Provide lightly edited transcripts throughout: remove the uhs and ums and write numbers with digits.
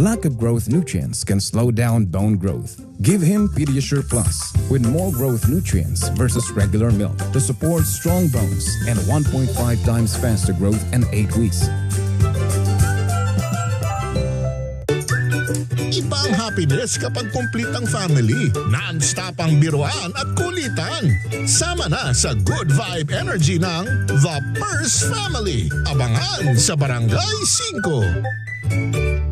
Lack of growth nutrients can slow down bone growth. Give him Pediasure Plus with more growth nutrients versus regular milk to support strong bones and 1.5 times faster growth in 8 weeks. Iba ang happiness kapag complete ang family. Non-stop ang biruan at kulitan. Sama na sa good vibe energy ng The Purse Family. Abangan sa Barangay 5.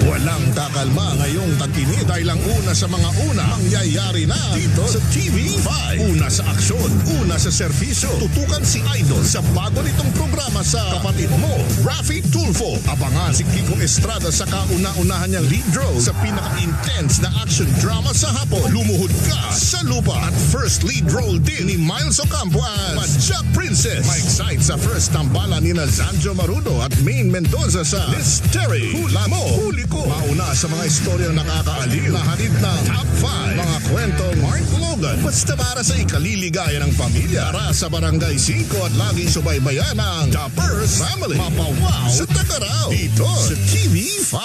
Walang kakalma ngayong tag-init dahil ang una sa mga una mangyayari na dito sa TV5. Una sa aksyon, una sa serbisyo. Tutukan si Idol sa bago nitong programa sa kapatid mo, Raffy Tulfo. Abangan si Kiko Estrada sa kauna-unahan niyang lead role sa pinaka-intense na action drama sa hapon. Lumuhod ka sa lupa. At first lead role din ni Miles Ocampo as Jack Princess. Ma-excite sa first tambalan ni Zanjo Marudo at Maine Mendoza sa Mystery. Hula mo, huli ko. Mauna sa mga istoryang nakakaaliw na hatid ng Top 5. Mga kwentong Mark Logan. Basta para sa ikaliligaya ng pamilya. Para sa Barangay 5 at laging subaybayan ng The Purse Family. Mapawaw sa Tagaraw. Dito sa TV5.